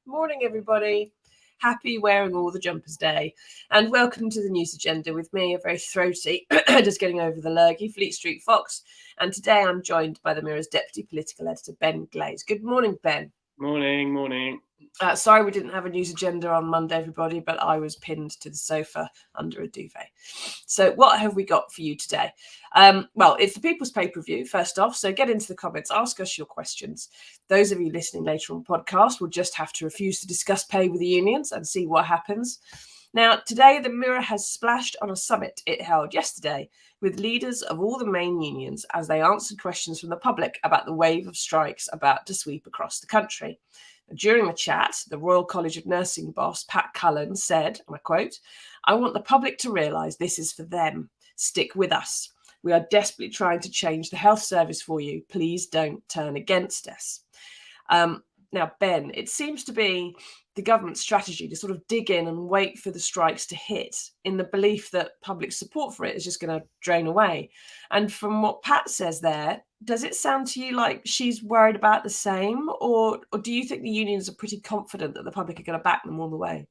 Morning, everybody. Happy wearing all the jumpers day. And welcome to the news agenda with me, a very throaty, just getting over the lurgy, Fleet Street Fox. And today I'm joined by the Mirror's deputy political editor, Ben Glaze. Good morning, Ben. Morning. Sorry we didn't have a news agenda on Monday, everybody, but I was pinned to the sofa under a duvet. So what have we got for you today? Well, it's the People's Pay-Per-View, first off, so get into the comments, ask us your questions. Those of you listening later on podcast will just have to refuse to discuss pay with the unions and see what happens. Now, today, the Mirror has splashed on a summit it held yesterday with leaders of all the main unions as they answered questions from the public about the wave of strikes about to sweep across the country. During the chat, the Royal College of Nursing boss, Pat Cullen, said, and I quote, "I want the public to realise this is for them. Stick with us. We are desperately trying to change the health service for you. Please don't turn against us." Now, Ben, it seems to be the government's strategy to sort of dig in and wait for the strikes to hit in the belief that public support for it is just going to drain away. And from what Pat says there, does it sound to you like she's worried about the same? Or do you think the unions are pretty confident that the public are going to back them all the way?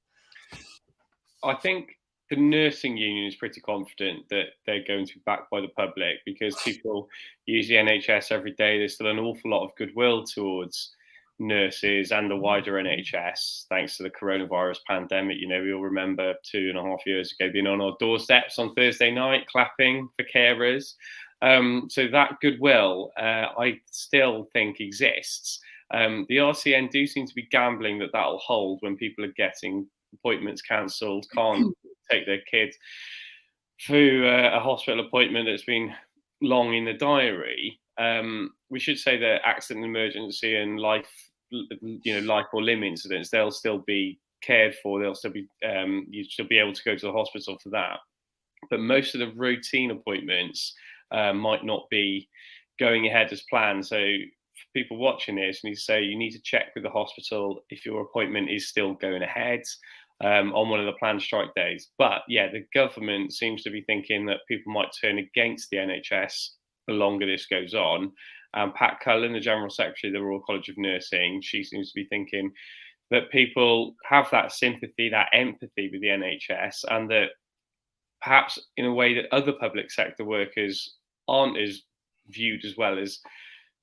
I think the nursing union is pretty confident that they're going to be backed by the public because people use the NHS every day. There's still an awful lot of goodwill towards nurses and the wider NHS, thanks to the coronavirus pandemic. You know, we all remember 2.5 years ago being on our doorsteps on Thursday night, clapping for carers. So that goodwill, I still think exists. The RCN do seem to be gambling that that'll hold when people are getting appointments cancelled, can't take their kid through a hospital appointment that's been long in the diary. We should say that accident and emergency and life or limb incidents, they'll still be cared for. They'll still be, you should be able to go to the hospital for that. But most of the routine appointments might not be going ahead as planned. So for people watching this, you need to check with the hospital if your appointment is still going ahead on one of the planned strike days. But yeah, the government seems to be thinking that people might turn against the NHS the longer this goes on. Pat Cullen, the General Secretary of the Royal College of Nursing, she seems to be thinking that people have that sympathy, that empathy with the NHS, and that perhaps in a way that other public sector workers aren't as viewed as well as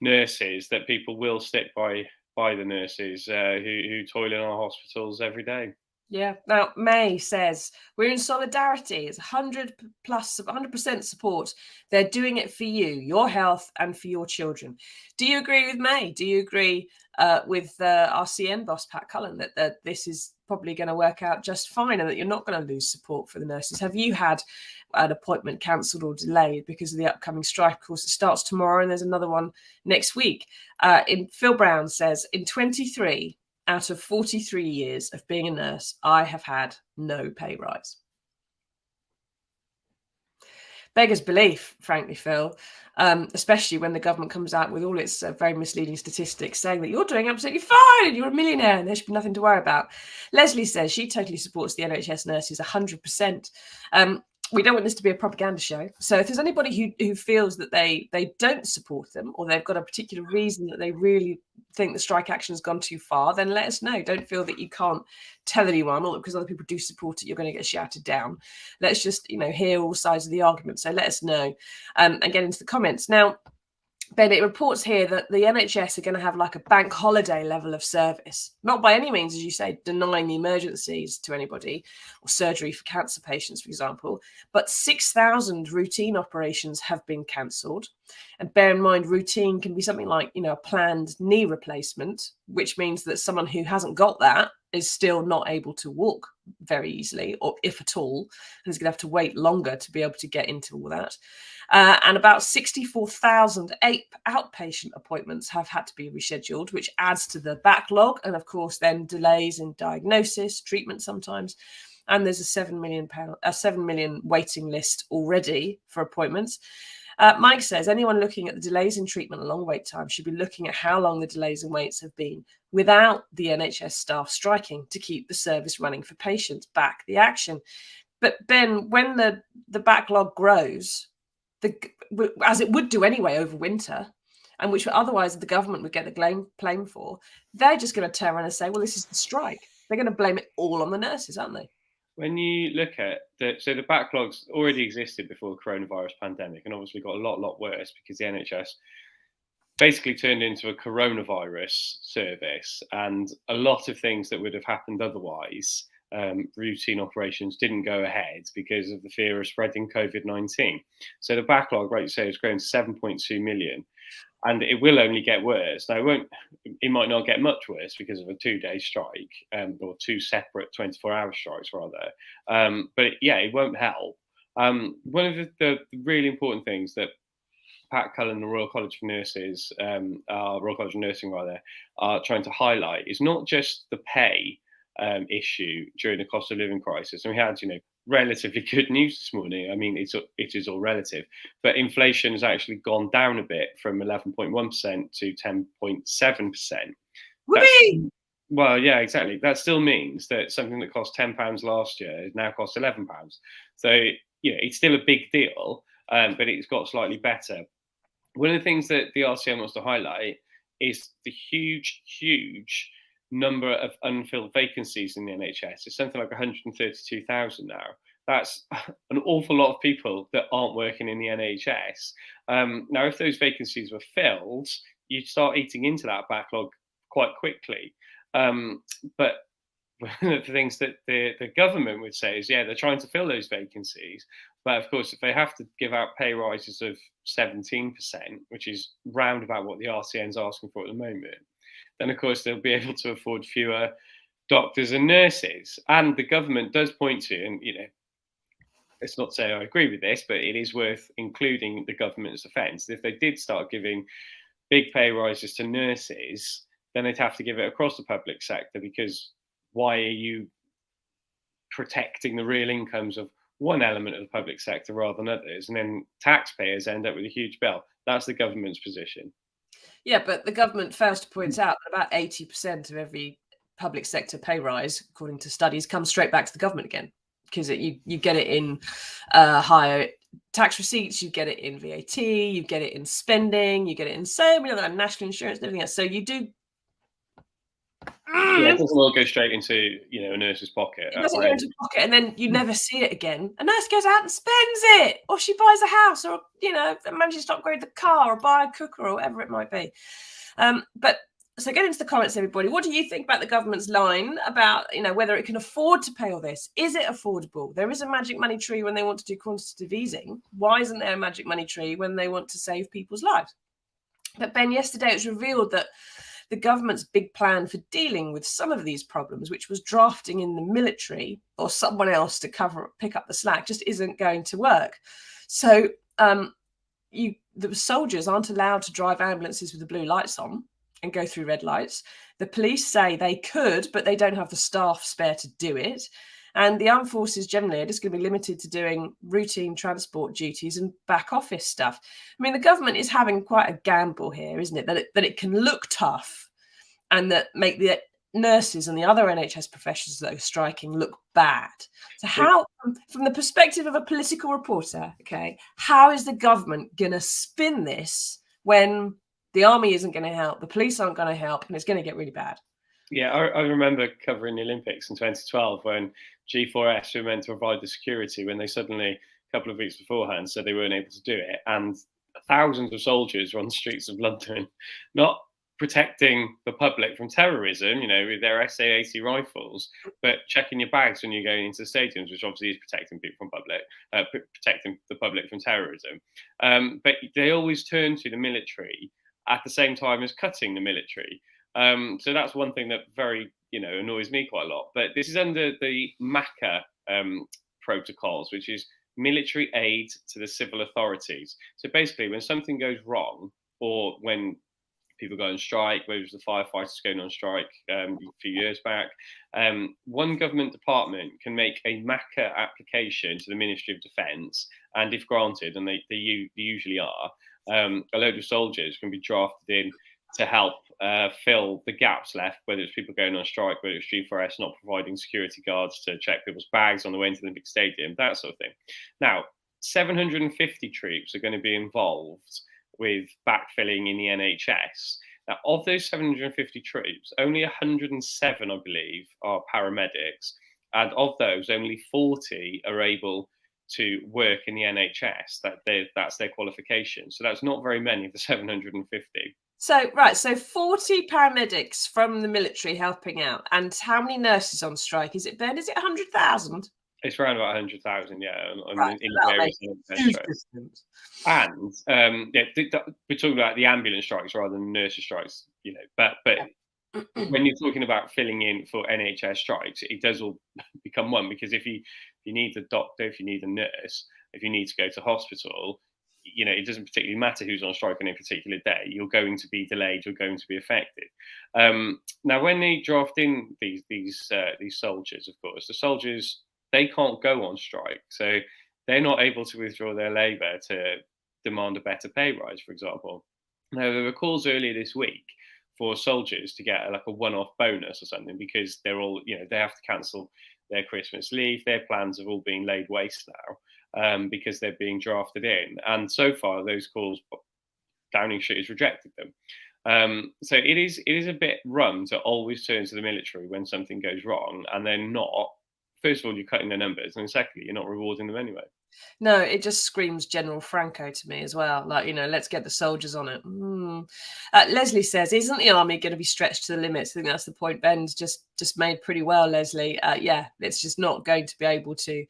nurses, that people will stick by the nurses who toil in our hospitals every day. Yeah. Now, May says, we're in solidarity. It's 100% support. They're doing it for you, your health, and for your children. Do you agree with May? Do you agree with RCN boss Pat Cullen that this is probably going to work out just fine and that you're not going to lose support for the nurses? Have you had an appointment cancelled or delayed because of the upcoming strike? Of course, it starts tomorrow and there's another one next week. Phil Brown says, in 23 out of 43 years of being a nurse, I have had no pay rise. Beggars belief, frankly, Phil, especially when the government comes out with all its very misleading statistics saying that you're doing absolutely fine and you're a millionaire and there should be nothing to worry about. Leslie says she totally supports the NHS nurses 100%. We don't want this to be a propaganda show. So if there's anybody who feels that they don't support them or they've got a particular reason that they really think the strike action has gone too far, then let us know. Don't feel that you can't tell anyone, or because other people do support it, you're going to get shouted down. Let's just, hear all sides of the argument. So let us know and get into the comments. Now, Ben, it reports here that the NHS are going to have like a bank holiday level of service. Not by any means, as you say, denying the emergencies to anybody or surgery for cancer patients, for example. But 6,000 routine operations have been cancelled. And bear in mind, routine can be something like, a planned knee replacement, which means that someone who hasn't got that is still not able to walk very easily, or if at all, and is going to have to wait longer to be able to get into all that. And about 64,000 outpatient appointments have had to be rescheduled, which adds to the backlog, and of course then delays in diagnosis, treatment sometimes. And there's a 7 million waiting list already for appointments. Mike says anyone looking at the delays in treatment and long wait time should be looking at how long the delays and waits have been without the NHS staff striking to keep the service running for patients. Back the action. But Ben, when the backlog grows, as it would do anyway over winter, and which otherwise the government would get the blame for, they're just going to turn around and say, well, this is the strike. They're going to blame it all on the nurses, aren't they? When you look at the backlogs already existed before the coronavirus pandemic, and obviously got a lot worse because the NHS basically turned into a coronavirus service, and a lot of things that would have happened otherwise, routine operations, didn't go ahead because of the fear of spreading COVID-19. So the backlog, right, you say, has grown to 7.2 million. And it will only get worse. Now, it might not get much worse because of a 2-day strike, or 2 separate 24-hour strikes, rather. But yeah, it won't help. One of the really important things that Pat Cullen, the Royal College of Nurses, Royal College of Nursing, rather, are trying to highlight is not just the pay issue during the cost of living crisis. And we had, relatively good news this morning. I mean, it is all relative, but inflation has actually gone down a bit from 11.1% to 10.7%. Well, yeah, exactly. That still means that something that cost £10 last year now costs £11. So, it's still a big deal, but it's got slightly better. One of the things that the RCN wants to highlight is the huge number of unfilled vacancies in the NHS. It's something like 132,000 now. That's an awful lot of people that aren't working in the NHS. Now, if those vacancies were filled, you'd start eating into that backlog quite quickly. But one of the things that the government would say is, yeah, they're trying to fill those vacancies. But of course, if they have to give out pay rises of 17%, which is round about what the RCN's asking for at the moment, then of course they'll be able to afford fewer doctors and nurses. And the government does point to, and let's not say I agree with this, but it is worth including the government's defence. If they did start giving big pay rises to nurses, then they'd have to give it across the public sector, because why are you protecting the real incomes of one element of the public sector rather than others? And then taxpayers end up with a huge bill. That's the government's position. Yeah, but the government fails to point out that about 80% of every public sector pay rise, according to studies, comes straight back to the government again, because you get it in higher tax receipts, you get it in VAT, you get it in spending, you get it in so many other national insurance and everything else. So you do. Yeah, it doesn't all go straight into a nurse's pocket. It doesn't go into pocket, and then you never see it again. A nurse goes out and spends it, or she buys a house, or manages to upgrade the car, or buy a cooker, or whatever it might be. But so get into the comments, everybody. What do you think about the government's line about whether it can afford to pay all this? Is it affordable? There is a magic money tree when they want to do quantitative easing. Why isn't there a magic money tree when they want to save people's lives? But Ben, yesterday it was revealed that the government's big plan for dealing with some of these problems, which was drafting in the military or someone else to pick up the slack, just isn't going to work. So the soldiers aren't allowed to drive ambulances with the blue lights on and go through red lights. The police say they could, but they don't have the staff spare to do it. And the armed forces generally are just going to be limited to doing routine transport duties and back office stuff. I mean, the government is having quite a gamble here, isn't it? That it can look tough and that make the nurses and the other NHS professionals that are striking look bad. So how, from the perspective of a political reporter, okay, how is the government going to spin this when the army isn't going to help, the police aren't going to help, and it's going to get really bad? Yeah, I remember covering the Olympics in 2012 when G4S were meant to provide the security, when they suddenly, a couple of weeks beforehand, said they weren't able to do it. And thousands of soldiers were on the streets of London, not protecting the public from terrorism, with their SA-80 rifles, but checking your bags when you're going into the stadiums, which obviously is protecting people from protecting the public from terrorism. But they always turn to the military at the same time as cutting the military. So that's one thing that very annoys me quite a lot. But this is under the MACA protocols, which is military aid to the civil authorities. So basically, when something goes wrong, or when people go on strike, whether it was the firefighters going on strike a few years back, one government department can make a MACA application to the Ministry of Defence, and if granted, and they usually are, a load of soldiers can be drafted in to help fill the gaps left, whether it's people going on strike, whether it's G4S not providing security guards to check people's bags on the way into the Olympic Stadium, that sort of thing. Now, 750 troops are going to be involved with backfilling in the NHS. Now, of those 750 troops, only 107, I believe, are paramedics. And of those, only 40 are able to work in the NHS. That's their qualification. So that's not very many of the 750. So, right, so 40 paramedics from the military helping out. And how many nurses on strike? Is it, Ben? Is it 100,000? It's around about 100,000, yeah, right, in various strikes. And we're talking about the ambulance strikes rather than nurses strikes, But when you're talking about filling in for NHS strikes, it does all become one, because if you need a doctor, if you need a nurse, if you need to go to hospital, it doesn't particularly matter who's on strike on a particular day. You're going to be delayed. You're going to be affected. Now, when they draft in these soldiers, of course, the soldiers, they can't go on strike, so they're not able to withdraw their labour to demand a better pay rise, for example. Now, there were calls earlier this week for soldiers to get like a one-off bonus or something, because they're all, they have to cancel their Christmas leave. Their plans have all been laid waste now because they're being drafted in. And so far, those calls, Downing Street has rejected them. So it is a bit rum to always turn to the military when something goes wrong, and they're not. First of all, you're cutting their numbers, and secondly, you're not rewarding them anyway. No, it just screams General Franco to me as well. Like, let's get the soldiers on it. Leslie says, isn't the army going to be stretched to the limits? I think that's the point Ben's just made pretty well, Leslie. Yeah, it's just not going to be able to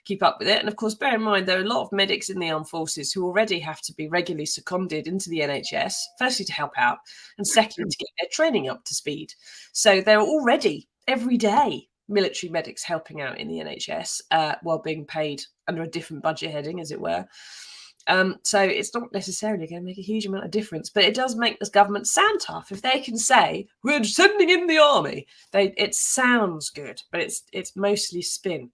keep up with it. And of course, bear in mind, there are a lot of medics in the armed forces who already have to be regularly seconded into the NHS, firstly to help out, and secondly to get their training up to speed. So they're already every day military medics helping out in the NHS while being paid under a different budget heading, as it were. So it's not necessarily going to make a huge amount of difference, but it does make this government sound tough. If they can say, we're sending in the army, it sounds good, but it's mostly spin.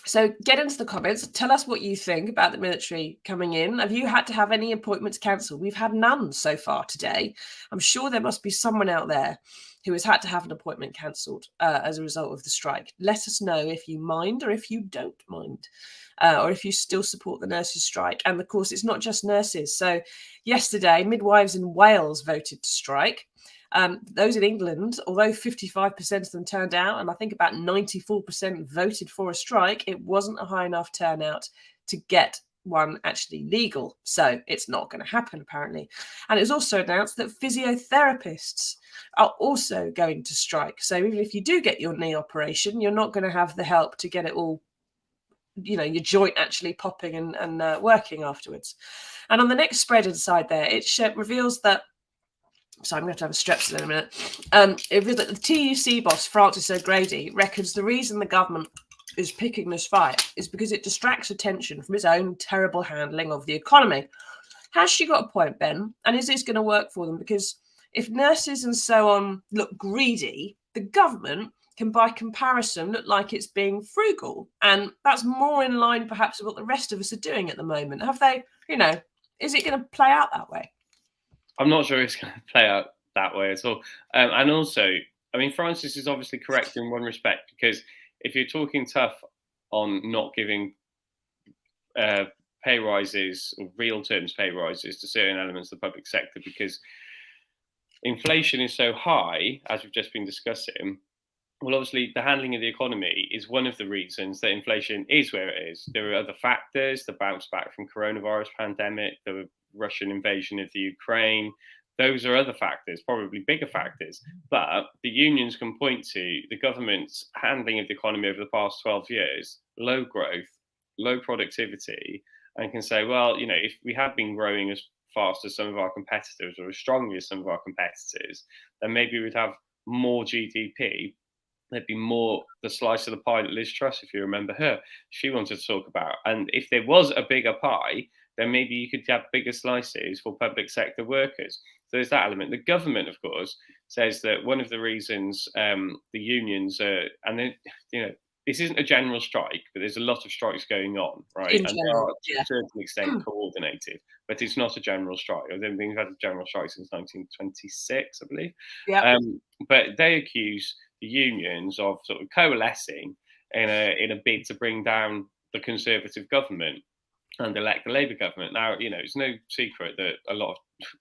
So get into the comments. Tell us what you think about the military coming in. Have you had to have any appointments cancelled? We've had none so far today. I'm sure there must be someone out there who has had to have an appointment cancelled as a result of the strike. Let us know if you mind or if you don't mind, or if you still support the nurses' strike. And of course, it's not just nurses. So yesterday, midwives in Wales voted to strike. Those in England, although 55% of them turned out, and I think about 94% voted for a strike, it wasn't a high enough turnout to get one actually legal. So it's not going to happen, apparently. And it was also announced that physiotherapists are also going to strike. So even if you do get your knee operation, you're not going to have the help to get it all, your joint actually popping and working afterwards. And on the next spread inside there, it reveals that, so I'm going to have a strepsil in a minute. It reveals that the TUC boss, Francis O'Grady, reckons the reason the government is picking this fight is because it distracts attention from its own terrible handling of the economy. Has she got a point, Ben? And is this going to work for them? Because if nurses and so on look greedy, the government can, by comparison, look like it's being frugal. And that's more in line, perhaps, with what the rest of us are doing at the moment. Have they, is it going to play out that way? I'm not sure it's going to play out that way at all. And also, Francis is obviously correct in one respect, because if you're talking tough on not giving pay rises, or real terms pay rises, to certain elements of the public sector, because inflation is so high, as we've just been discussing, well, obviously, the handling of the economy is one of the reasons that inflation is where it is. There are other factors, the bounce back from coronavirus pandemic, the Russian invasion of the Ukraine. Those are other factors, probably bigger factors. But the unions can point to the government's handling of the economy over the past 12 years, low growth, low productivity, and can say, well, if we had been growing as fast as some of our competitors or as strongly as some of our competitors, then maybe we'd have more GDP, there'd be more the slice of the pie that Liz Truss, if you remember her, she wanted to talk about. And if there was a bigger pie, then maybe you could have bigger slices for public sector workers. So there's that element. The government, of course, says that one of the reasons the unions and then, this isn't a general strike, but there's a lot of strikes going on, right? In And they are general, to a certain extent coordinated, but it's not a general strike. I don't think we've had a general strike since 1926, I believe. yeah, But they accuse the unions of sort of coalescing in a bid to bring down the Conservative government and elect the Labour government. Now, it's no secret that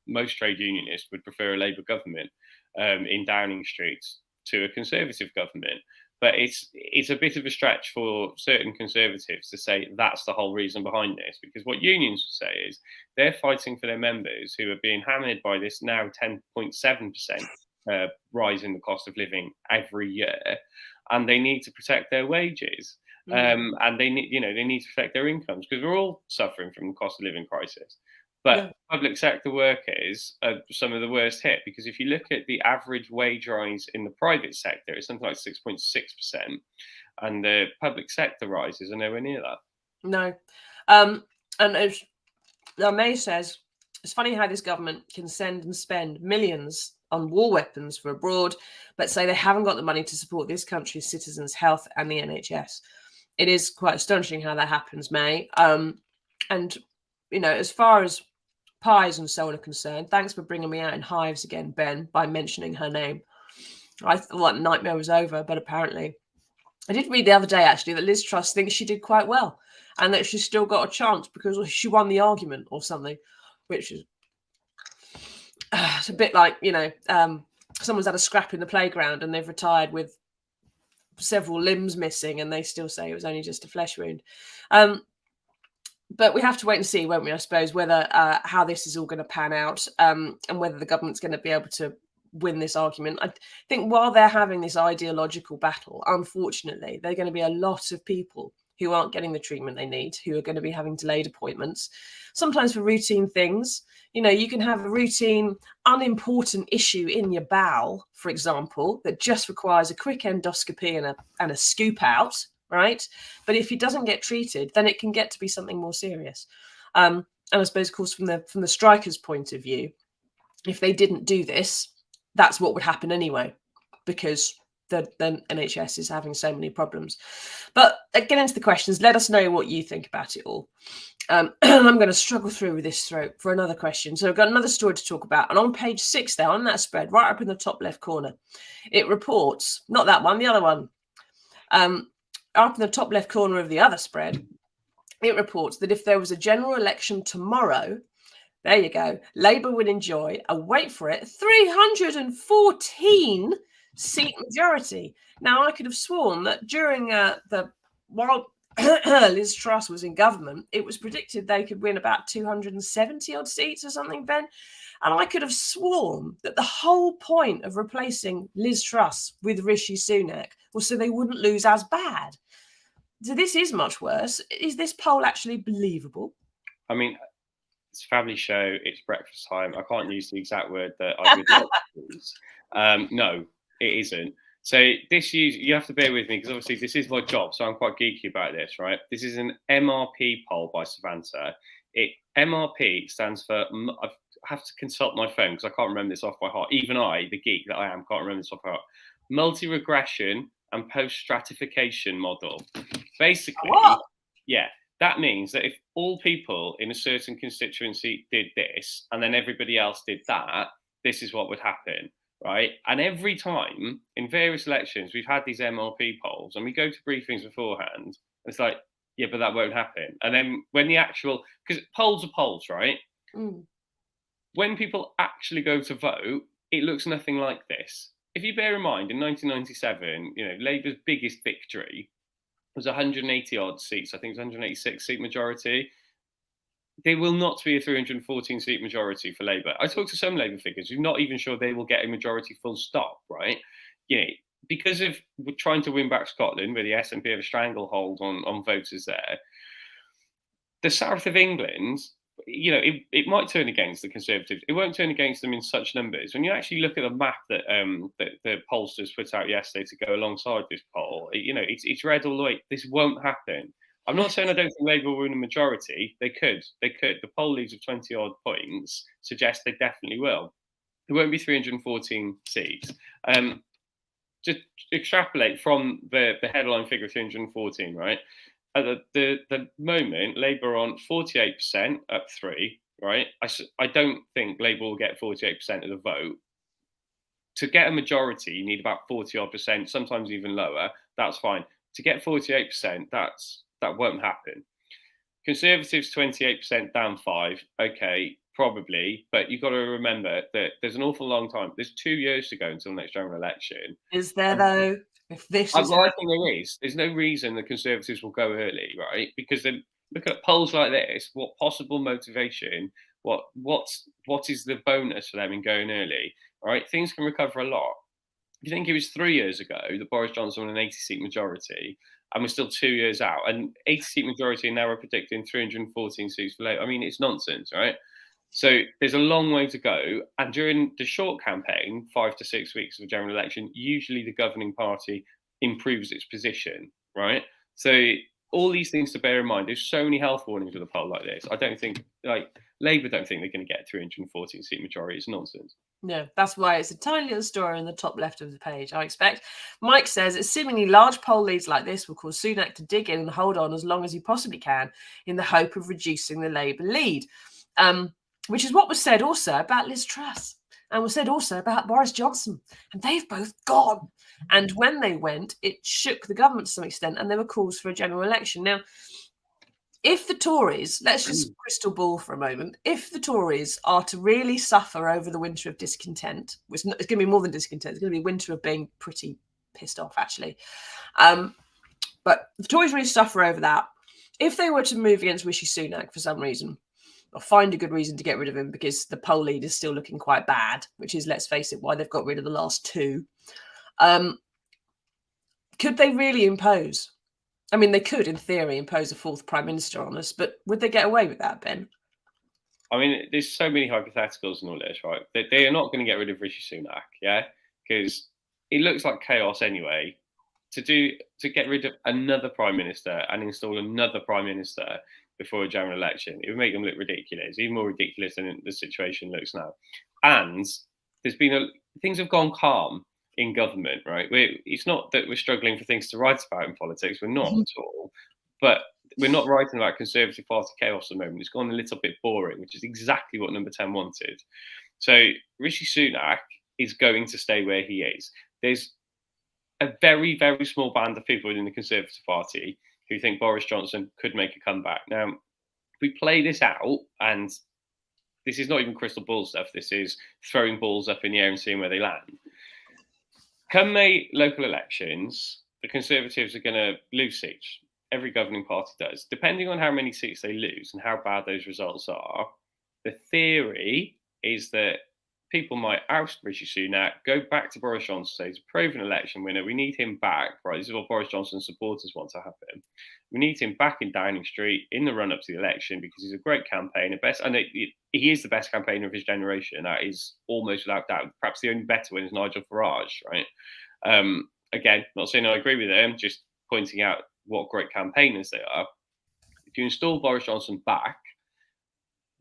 most trade unionists would prefer a Labour government in Downing Street to a Conservative government. But it's a bit of a stretch for certain Conservatives to say that's the whole reason behind this, because what unions would say is they're fighting for their members who are being hammered by this now 10.7% rise in the cost of living every year, and they need to protect their wages. And they need to protect their incomes, because we're all suffering from the cost of living crisis. But public sector workers are some of the worst hit, because if you look at the average wage rise in the private sector, it's something like 6.6%, and the public sector rises are nowhere near that. No. And as May says, it's funny how this government can send and spend millions on war weapons for abroad, but say they haven't got the money to support this country's citizens' health and the NHS. It is quite astonishing how that happens, May. And, as far as pies and so on are concerned, thanks for bringing me out in hives again, Ben, by mentioning her name. I thought that nightmare was over, but apparently I did read the other day, actually, that Liz Truss thinks she did quite well and that she's still got a chance because she won the argument or something, which is it's a bit like, someone's had a scrap in the playground and they've retired with several limbs missing and they still say it was only just a flesh wound. But we have to wait and see, won't we, I suppose, whether how this is all going to pan out and whether the government's going to be able to win this argument. I think while they're having this ideological battle, unfortunately, there are going to be a lot of people who aren't getting the treatment they need, who are going to be having delayed appointments, sometimes for routine things. You can have a routine, unimportant issue in your bowel, for example, that just requires a quick endoscopy and a scoop out, right? But if it doesn't get treated, then it can get to be something more serious. And I suppose, of course, from the strikers' point of view, if they didn't do this, that's what would happen anyway, because the NHS is having so many problems. But get into the questions. Let us know what you think about it all. I'm going to struggle through with this throat for another question. So I've got another story to talk about. And on page 6 there, on that spread, right up in the top left corner, it reports, not that one, the other one, up in the top left corner of the other spread, it reports that if there was a general election tomorrow, there you go, Labour would enjoy, wait for it, 314 seat majority. Now, I could have sworn that during while Liz Truss was in government, it was predicted they could win about 270 odd seats or something, Ben. And I could have sworn that the whole point of replacing Liz Truss with Rishi Sunak was so they wouldn't lose as bad. So this is much worse. Is this poll actually believable? I mean, it's a family show. It's breakfast time. I can't use the exact word that I would like to use. No, it isn't. So you have to bear with me, because obviously this is my job, so I'm quite geeky about this, right? This is an MRP poll by Savanta. MRP stands for, I have to consult my phone because I can't remember this off by heart. Even I, the geek that I am, can't remember this off by heart. Multi-regression and post-stratification model. Basically, yeah, that means that if all people in a certain constituency did this and then everybody else did that, this is what would happen, right? And every time in various elections, we've had these MRP polls and we go to briefings beforehand. It's like, yeah, but that won't happen. And then when because polls are polls, right? Mm. When people actually go to vote, it looks nothing like this. If you bear in mind, in 1997, Labour's biggest victory was 180 odd seats. I think it was 186 seat majority. There will not be a 314 seat majority for Labour. I talked to some Labour figures who are not even sure they will get a majority full stop, right? Because of trying to win back Scotland, where the SNP have a stranglehold on voters there. The south of England, you know, it might turn against the Conservatives. It won't turn against them in such numbers. When you actually look at the map that that the pollsters put out yesterday to go alongside this poll, you know, it's red all the way. This won't happen. I'm not saying I don't think Labour will win a majority. They could. The poll leads of 20 odd points suggest they definitely will. It won't be 314 seats. Just extrapolate from the headline figure of 314, right? At the moment, Labour are on 48%, up 3, right? I don't think Labour will get 48% of the vote. To get a majority, you need about 40 odd percent, sometimes even lower. That's fine. To get 48%, that won't happen. Conservatives 28%, down 5. Okay, probably, but you've got to remember that there's an awful long time. There's 2 years to go until the next general election. Is there though? If this is I think there is. There's no reason the Conservatives will go early, right? Because then look at polls like this. What possible motivation? What is the bonus for them in going early? Right? Things can recover a lot. If you think it was 3 years ago that Boris Johnson won an 80-seat majority, and we're still 2 years out, and 80-seat majority, and now we're predicting 314 seats for Labour. I mean, it's nonsense, right? So there's a long way to go. And during the short campaign, 5 to 6 weeks of a general election, usually the governing party improves its position, right? So all these things to bear in mind. There's so many health warnings with a poll like this. I don't think, like, Labour don't think they're going to get a 314 seat majority. It's nonsense. No, that's why it's a tiny little story in the top left of the page, I expect. Mike says, it's seemingly large poll leads like this will cause Sunak to dig in and hold on as long as he possibly can in the hope of reducing the Labour lead. Which is what was said also about Liz Truss and was said also about Boris Johnson. And they've both gone. And when they went, it shook the government to some extent, and there were calls for a general election. Now, if the Tories, let's just crystal ball for a moment, if the Tories are to really suffer over the winter of discontent, which it's going to be more than discontent, it's going to be winter of being pretty pissed off, actually. But the Tories really suffer over that. If they were to move against Rishi Sunak for some reason, or find a good reason to get rid of him because the poll lead is still looking quite bad, which is, let's face it, why they've got rid of the last 2. Could they really impose? I mean, they could, in theory, impose a 4th Prime Minister on us, but would they get away with that, Ben? I mean, there's so many hypotheticals and all this, right? They are not going to get rid of Rishi Sunak, yeah? Because it looks like chaos anyway. To get rid of another Prime Minister and install another Prime Minister before a general election, it would make them look ridiculous, even more ridiculous than the situation looks now. And there's been things have gone calm in government, right? It's not that we're struggling for things to write about in politics. We're not at all. But we're not writing about Conservative Party chaos at the moment. It's gone a little bit boring, which is exactly what Number 10 wanted. So Rishi Sunak is going to stay where he is. There's a very, very small band of people within the Conservative Party who think Boris Johnson could make a comeback. Now, if we play this out, and this is not even crystal ball stuff, this is throwing balls up in the air and seeing where they land. Come May local elections, the Conservatives are going to lose seats. Every governing party does. Depending on how many seats they lose and how bad those results are, the theory is that people might oust Rishi Sunak, go back to Boris Johnson, say he's a proven election winner. We need him back, right? This is what Boris Johnson's supporters want to happen. We need him back in Downing Street in the run-up to the election because he's a great campaigner, he is the best campaigner of his generation. That is almost without doubt. Perhaps the only better one is Nigel Farage, right? Again, not saying I agree with him, just pointing out what great campaigners they are. If you install Boris Johnson back,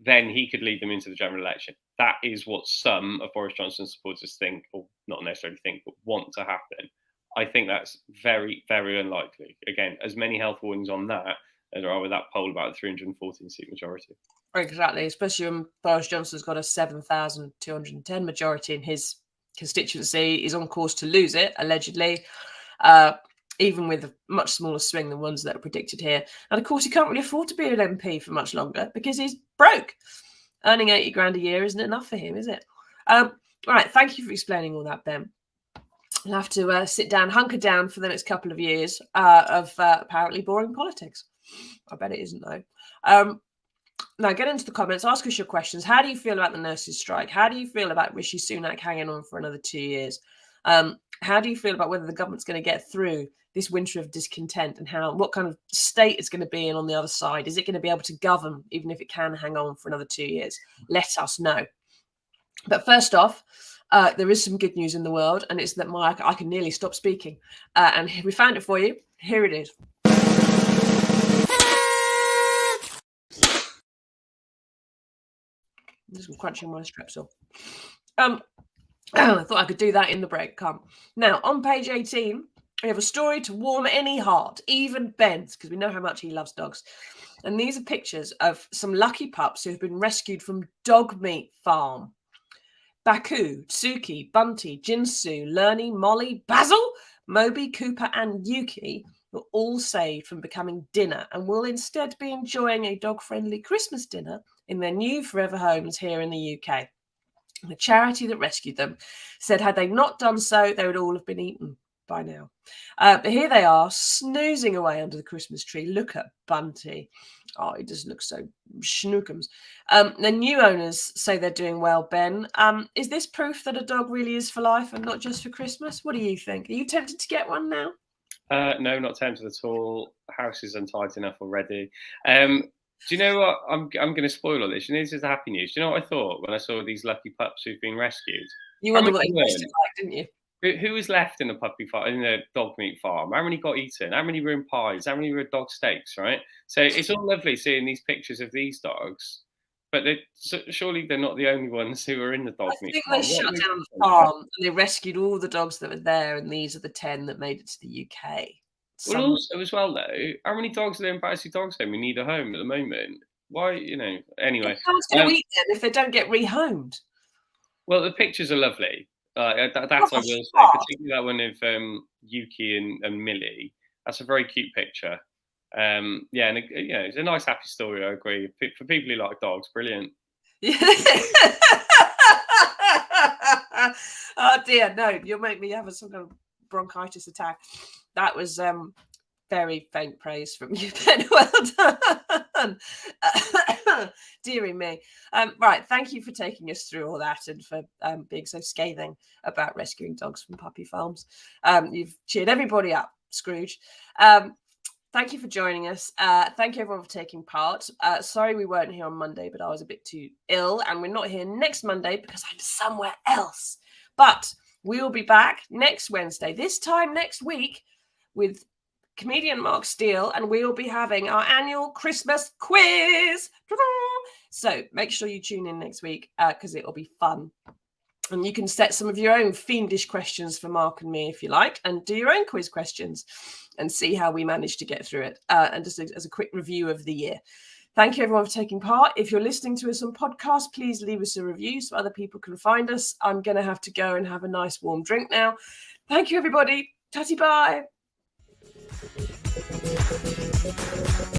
then he could lead them into the general election. That is what some of Boris Johnson's supporters think, or not necessarily think, but want to happen. I think that's very, very unlikely. Again, as many health warnings on that as there are with that poll about a 314-seat majority. Exactly, especially when Boris Johnson's got a 7,210 majority in his constituency. He's on course to lose it, allegedly, even with a much smaller swing than ones that are predicted here. And of course, he can't really afford to be an MP for much longer because he's broke. Earning 80 grand a year isn't enough for him, is it? All right, thank you for explaining all that, Ben. I'll have to sit down, hunker down for the next couple of years of apparently boring politics. I bet it isn't, though. Now, get into the comments. Ask us your questions. How do you feel about the nurses' strike? How do you feel about Rishi Sunak hanging on for another 2 years? How do you feel about whether the government's going to get through this winter of discontent, and what kind of state it's going to be in on the other side? Is it going to be able to govern, even if it can hang on for another 2 years? Let us know. But first off, there is some good news in the world, and it's that I can nearly stop speaking. And we found it for you. Here it is. I'm just crunching my strepsil. I thought I could do that in the break. Come. Now, on page 18, we have a story to warm any heart, even Ben's, because we know how much he loves dogs. And these are pictures of some lucky pups who have been rescued from Dog Meat Farm. Baku, Tsuki, Bunty, Jinsu, Lerny, Molly, Basil, Moby, Cooper, and Yuki were all saved from becoming dinner and will instead be enjoying a dog-friendly Christmas dinner in their new forever homes here in the UK. The charity that rescued them said had they not done so, they would all have been eaten by now. But here they are, snoozing away under the Christmas tree. Look at Bunty. Oh, he does look so schnookums. The new owners say they're doing well, Ben. Is this proof that a dog really is for life and not just for Christmas? What do you think? Are you tempted to get one now? No, not tempted at all. House is untidy enough already. Do you know what? I'm going to spoil all this. You know, this is the happy news. Do you know what I thought when I saw these lucky pups who've been rescued? You wondered what it tasted like, didn't you? Who was left in the puppy farm, in the dog meat farm? How many got eaten? How many were in pies? How many were dog steaks? Right. So it's all lovely seeing these pictures of these dogs, but surely they're not the only ones who are in the dog meat farm. I think they shut down the farm and they rescued all the dogs that were there, and these are the 10 that made it to the UK. Well, also as well though, how many dogs are there in Battersea Dogs Home who need a home at the moment? Why, anyway. How to eat them if they don't get rehomed? Well, the pictures are lovely. That I will say, particularly that one of Yuki and Millie. That's a very cute picture. And it's a nice, happy story. I agree. For people who like dogs, brilliant. Oh dear, no! You'll make me have some kind of bronchitis attack. That was very faint praise from you, Ben. Well done. Dearie me. Right, thank you for taking us through all that and for being so scathing about rescuing dogs from puppy farms. You've cheered everybody up, Scrooge. Thank you for joining us. Thank you everyone for taking part. Sorry we weren't here on Monday, but I was a bit too ill, and we're not here next Monday because I'm somewhere else. But we will be back next Wednesday, this time next week, with comedian Mark Steele, and we will be having our annual Christmas quiz. So make sure you tune in next week because it will be fun. And you can set some of your own fiendish questions for Mark and me if you like, and do your own quiz questions and see how we manage to get through it. And just as a quick review of the year. Thank you everyone for taking part. If you're listening to us on podcast, please leave us a review so other people can find us. I'm going to have to go and have a nice warm drink now. Thank you everybody. Tatty bye.